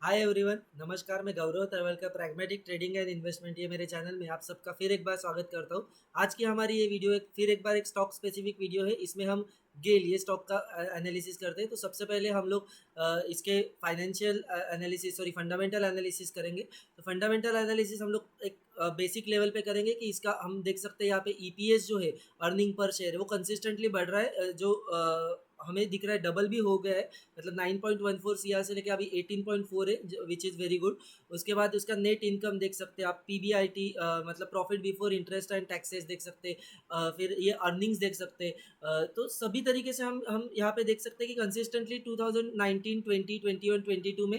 हाय everyone, नमस्कार। मैं Gaurav Talwalkar, pragmatic trading and investment, ये मेरे चैनल में आप सबका फिर एक बार स्वागत करता हूँ। आज की हमारी ये वीडियो फिर एक बार एक स्टॉक स्पेसिफिक वीडियो है। इसमें हम गेल ये स्टॉक का एनालिसिस करते हैं। तो सबसे पहले हम लोग इसके financial analysis sorry fundamental analysis करेंगे। तो फंडामेंटल एनालिसिस हम लोग एक बेसिक लेवल पे करेंगे कि इसका हम देख सकते हैं यहाँ पे ईपीएस जो है, अर्निंग पर शेयर है, वो कंसिस्टेंटली बढ़ रहा है। जो हमें दिख रहा है डबल भी हो गया है, मतलब 9.14 सीआर से लेके अभी 18.4 है, विच इज़ वेरी गुड। उसके बाद उसका नेट इनकम देख सकते हैं आप, पीबीआईटी मतलब profit before interest and taxes देख सकते हैं। फिर ये अर्निंग्स देख सकते हैं। तो सभी तरीके से हम यहाँ पे देख सकते हैं कि कंसिस्टेंटली 2019, 20, 21, 22 में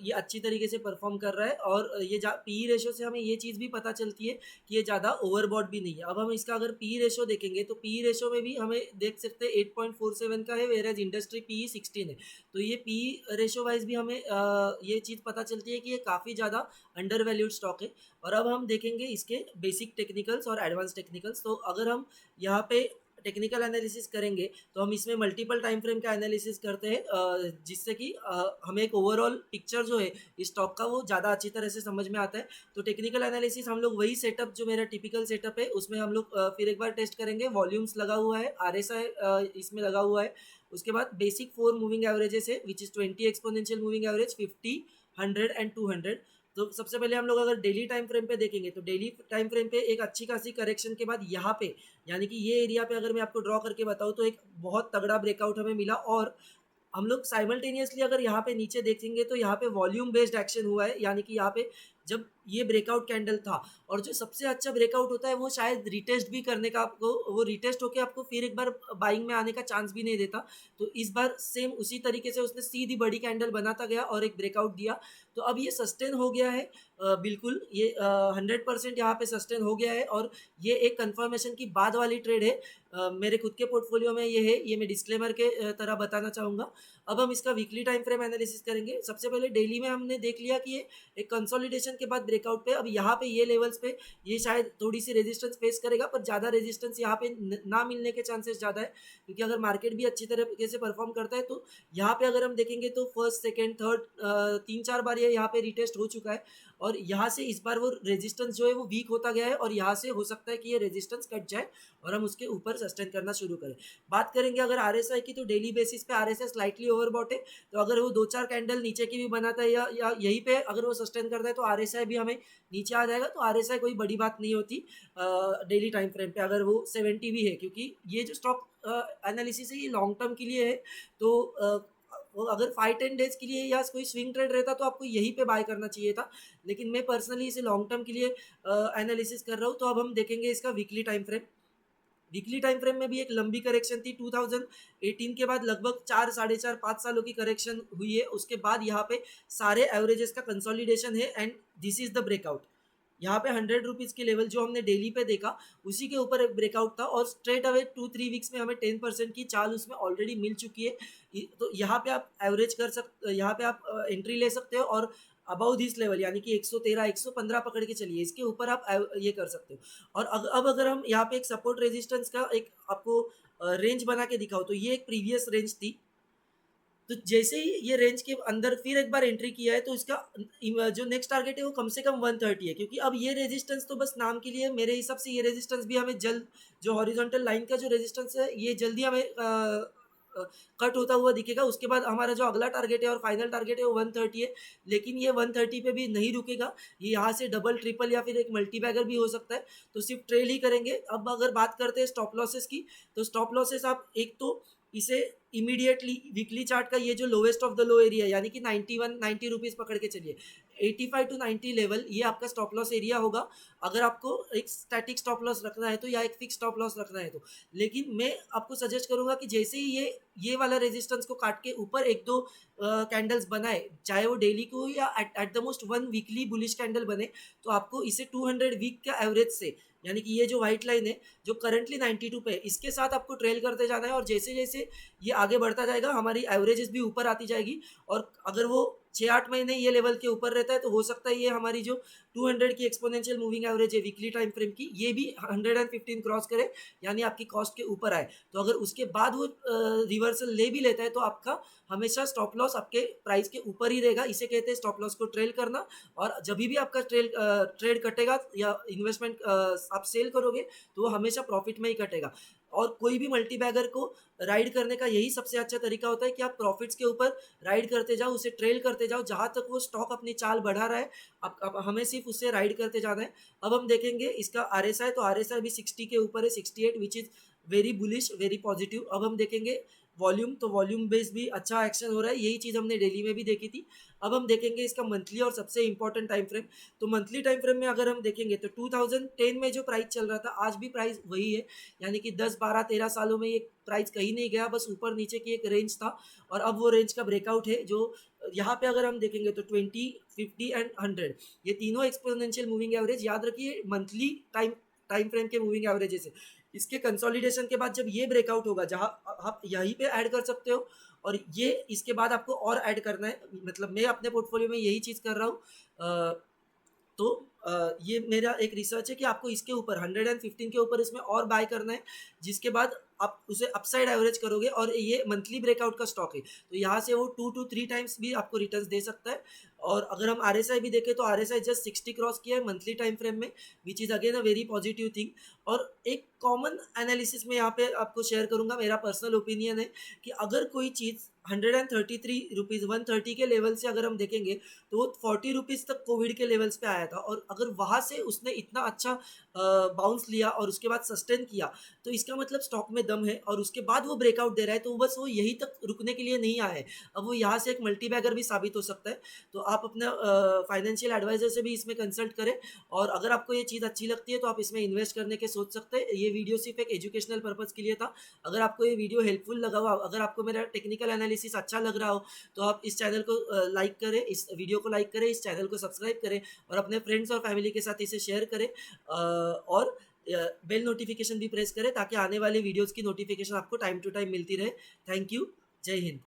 ये अच्छी तरीके से परफॉर्म कर रहा है। और ये पी रेशो से हमें ये चीज़ भी पता चलती है कि ये ज़्यादा ओवरबॉट भी नहीं है। अब हम इसका अगर पी रेशो देखेंगे तो पी रेशो में भी हमें देख सकते हैं 8.47 का है, वेयर इंडस्ट्री पी 16 है। तो ये पी रेशो वाइज भी हमें ये चीज़ पता चलती है कि ये काफ़ी ज़्यादा अंडर वैल्यूड स्टॉक है। और अब हम देखेंगे इसके बेसिक टेक्निकल्स और एडवांस टेक्निकल्स। तो अगर हम यहाँ पे टेक्निकल एनालिसिस करेंगे तो हम इसमें मल्टीपल टाइम फ्रेम का एनालिसिस करते हैं, जिससे कि हमें एक ओवरऑल पिक्चर जो है इस स्टॉक का वो ज़्यादा अच्छी तरह से समझ में आता है। तो टेक्निकल एनालिसिस हम लोग वही सेटअप जो मेरा टिपिकल सेटअप है उसमें हम लोग फिर एक बार टेस्ट करेंगे। वॉल्यूम्स लगा हुआ है, आरएसआई इसमें लगा हुआ है। उसके बाद बेसिक 4 मूविंग एवरेजेस है, which is 20 exponential moving average, 50, 100 and 200। तो सबसे पहले हम लोग अगर डेली टाइम फ्रेम पे देखेंगे तो डेली टाइम फ्रेम पे एक अच्छी खासी करेक्शन के बाद यहाँ पे, यानी कि ये एरिया पे अगर मैं आपको ड्रॉ करके बताऊँ तो एक बहुत तगड़ा ब्रेकआउट हमें मिला। और हम लोग साइमल्टेनियसली अगर यहाँ पे नीचे देखेंगे तो यहाँ पे वॉल्यूम बेस्ड एक्शन हुआ है, यानी कि यहाँ पे जब ये ब्रेकआउट कैंडल था, और जो सबसे अच्छा ब्रेकआउट होता है वो शायद रिटेस्ट भी करने का, आपको वो रिटेस्ट होके आपको फिर एक बार बाइंग में आने का चांस भी नहीं देता। तो इस बार सेम उसी तरीके से उसने सीधी बड़ी कैंडल बनाता गया और एक ब्रेकआउट दिया। तो अब ये सस्टेन हो गया है, बिल्कुल ये 100% यहाँ पे सस्टेन हो गया है। और ये एक कंफर्मेशन की बाद वाली ट्रेड है। मेरे खुद के पोर्टफोलियो में ये है, ये मैं डिस्क्लेमर के तरह बताना चाहूँगा। अब हम इसका वीकली टाइम फ्रेम एनालिसिस करेंगे। सबसे पहले डेली में हमने देख लिया कि ये एक कंसोलिडेशन के बाद ब्रेकआउट पे, अब यहाँ पे ये लेवल्स पे ये शायद थोड़ी सी रेजिस्टेंस फेस करेगा, पर ज़्यादा रेजिस्टेंस यहाँ पे ना मिलने के चांसेस ज़्यादा है। क्योंकि अगर मार्केट भी अच्छी तरीके से परफॉर्म करता है तो यहाँ पे अगर हम देखेंगे तो फर्स्ट सेकेंड थर्ड 3-4 बार ये यहाँ पे रिटेस्ट हो चुका है। और यहाँ से इस बार वो रेजिस्टेंस जो है वो वीक होता गया है, और यहाँ से हो सकता है कि ये रेजिस्टेंस कट जाए और हम उसके ऊपर सस्टेन करना शुरू करें। बात करेंगे अगर आरएसआई की, तो डेली बेसिस पे आरएसआई स्लाइटली ओवरबॉट है। तो अगर वो 2-4 कैंडल नीचे की भी बनाता है या यहीं पे अगर वो सस्टेन करता है तो आरएसआई भी हमें नीचे आ जाएगा। तो आरएसआई कोई बड़ी बात नहीं होती डेली टाइम फ्रेम पे अगर वो 70 भी है, क्योंकि ये जो स्टॉक एनालिसिस है ये लॉन्ग टर्म के लिए है। तो वो अगर 5-10 डेज के लिए या कोई स्विंग ट्रेड रहता तो आपको यहीं पे बाय करना चाहिए था, लेकिन मैं पर्सनली इसे लॉन्ग टर्म के लिए एनालिसिस कर रहा हूँ। तो अब हम देखेंगे इसका weekly time frame. Weekly time frame में भी एक लंबी करेक्शन थी 2018 के बाद, लगभग 4, 4.5 सालों की करेक्शन हुई है। उसके बाद यहाँ पे सारे एवरेजेस का कंसोलिडेशन है, and this is the breakout. यहाँ पे 100 रुपीज़ की लेवल जो हमने डेली पे देखा उसी के ऊपर एक ब्रेकआउट था, और स्ट्रेट अवे 2-3 वीक्स में हमें 10% की चाल उसमें ऑलरेडी मिल चुकी है। तो यहाँ पे आप एवरेज कर सकते, यहाँ पे आप एंट्री ले सकते हो, और अबाउ दिस लेवल यानी कि 113, 115 पकड़ के चलिए, इसके ऊपर आप ये कर सकते हो। और अब अगर हम यहाँ पे एक सपोर्ट रेजिस्टेंस का एक आपको रेंज बना के दिखाओ, तो ये एक प्रीवियस रेंज थी। तो जैसे ही ये रेंज के अंदर फिर एक बार एंट्री किया है तो इसका जो नेक्स्ट टारगेट है वो कम से कम 130 है। क्योंकि अब ये रेजिस्टेंस तो बस नाम के लिए है। मेरे हिसाब से ये रेजिस्टेंस भी हमें जल्द, जो हॉरिजॉन्टल लाइन का जो रेजिस्टेंस है ये जल्दी हमें कट होता हुआ दिखेगा। उसके बाद हमारा जो अगला टारगेट है और फाइनल टारगेट है वो 130 है। लेकिन ये 130 पे भी नहीं रुकेगा, ये यहाँ से डबल ट्रिपल या फिर एक मल्टी बैगर भी हो सकता है। तो सिर्फ ट्रेल ही करेंगे। अब अगर बात करते हैं स्टॉप लॉसेस की, तो स्टॉप लॉसेस आप एक तो इसे इमीडिएटली वीकली चार्ट का ये जो lowest of the low area यानी कि 91, 90 रुपीज़ पकड़ के चलिए। 85 टू 90 लेवल ये आपका स्टॉप लॉस एरिया होगा, अगर आपको एक स्टैटिक स्टॉप लॉस रखना है तो, या एक फिक्स स्टॉप लॉस रखना है तो। लेकिन मैं आपको सजेस्ट करूंगा कि जैसे ही ये वाला रेजिस्टेंस को काट के ऊपर एक दो कैंडल्स बनाए, चाहे वो डेली को या at the most 1 weekly bullish candle बने, तो आपको इसे 200 वीक का एवरेज से, यानी कि ये जो व्हाइट लाइन है जो करंटली 92 पे है, इसके साथ आपको ट्रेल करते जाना है। और जैसे जैसे ये आगे बढ़ता जाएगा हमारी एवरेजेस भी ऊपर आती जाएगी। और अगर वो 6-8 महीने ये लेवल के ऊपर रहता है तो हो सकता है ये हमारी जो 200 की एक्सपोनेंशियल मूविंग एवरेज है वीकली टाइम फ्रेम की, ये भी 115 क्रॉस करे, यानी आपकी कॉस्ट के ऊपर आए। तो अगर उसके बाद वो रिवर्सल ले भी लेता है तो आपका हमेशा स्टॉप लॉस आपके प्राइस के ऊपर ही रहेगा। इसे कहते हैं स्टॉप लॉस को ट्रेल करना। और जब भी आपका ट्रेड कटेगा या इन्वेस्टमेंट आप सेल करोगे तो वो हमेशा प्रॉफिट में ही कटेगा। और कोई भी मल्टी बैगर को राइड करने का यही सबसे अच्छा तरीका होता है कि आप प्रॉफिट्स के ऊपर राइड करते जाओ, उसे ट्रेल करते जाओ, जहाँ तक वो स्टॉक अपनी चाल बढ़ा रहा है अब हमें सिर्फ उससे राइड करते जाना है। अब हम देखेंगे इसका आरएसआई, तो आरएसआई भी 60 के ऊपर है, 68, which is very bullish, very positive. अब हम देखेंगे वॉल्यूम, तो वॉल्यूम बेस भी अच्छा एक्शन हो रहा है, यही चीज़ हमने डेली में भी देखी थी। अब हम देखेंगे इसका मंथली और सबसे इंपॉर्टेंट टाइम फ्रेम। तो मंथली टाइम फ्रेम में अगर हम देखेंगे तो 2010 में जो प्राइस चल रहा था आज भी प्राइस वही है, यानी कि 10 12 13 सालों में ये प्राइस कहीं नहीं गया, बस ऊपर नीचे की एक रेंज था। और अब वो रेंज का ब्रेकआउट है जो यहाँ पे अगर हम देखेंगे तो 20, 50 एंड 100, ये तीनों एक्सपोनेंशियल मूविंग एवरेज, याद रखिए मंथली टाइम टाइम फ्रेम के मूविंग एवरेजेस है। इसके कंसोलिडेशन के बाद जब ये ब्रेकआउट होगा जहाँ आप यहीं पे ऐड कर सकते हो, और ये इसके बाद आपको और ऐड करना है, मतलब मैं अपने पोर्टफोलियो में यही चीज़ कर रहा हूँ। तो ये मेरा एक रिसर्च है कि आपको इसके ऊपर 115 के ऊपर इसमें और बाय करना है, जिसके बाद आप उसे अपसाइड एवरेज करोगे, और ये मंथली ब्रेकआउट का स्टॉक है तो यहाँ से वो 2 to 3 टाइम्स भी आपको रिटर्न्स दे सकता है। और अगर हम आरएसआई भी देखें तो आरएसआई जस्ट 60 क्रॉस किया है मंथली टाइम फ्रेम में, which is again a very positive thing. और एक कॉमन एनालिसिस में यहाँ पे आपको शेयर करूंगा, मेरा पर्सनल ओपिनियन है कि अगर कोई चीज़ 133 रुपीज़ 130 के लेवल से अगर हम देखेंगे तो वो 40 रुपीज़ तक कोविड के लेवल्स पे आया था, और अगर वहाँ से उसने इतना अच्छा बाउंस लिया और उसके बाद सस्टेन किया तो इसका मतलब स्टॉक में दम है, और उसके बाद वो ब्रेकआउट दे रहा है तो बस वो यहीं तक रुकने के लिए नहीं आया है, अब वो यहाँ से एक मल्टी बैगर भी साबित हो सकता है। तो आप अपना फाइनेंशियल एडवाइजर से भी इसमें कंसल्ट करें, और अगर आपको ये चीज़ अच्छी लगती है तो आप इसमें इन्वेस्ट करने के सोच सकते हैं। ये वीडियो सिर्फ एक एजुकेशनल पर्पज़ के लिए था। अगर आपको ये वीडियो हेल्पफुल लगा हो, अगर आपको मेरा टेक्निकल एनालिसिस अच्छा लग रहा हो तो आप इस चैनल को लाइक करें, इस वीडियो को लाइक करें, इस चैनल को सब्सक्राइब करें, और अपने फ्रेंड्स और फैमिली के साथ इसे शेयर करें, और बेल नोटिफिकेशन भी प्रेस करें ताकि आने वाले वीडियोस की नोटिफिकेशन आपको टाइम टू टाइम मिलती रहे। Thank you. जय हिंद।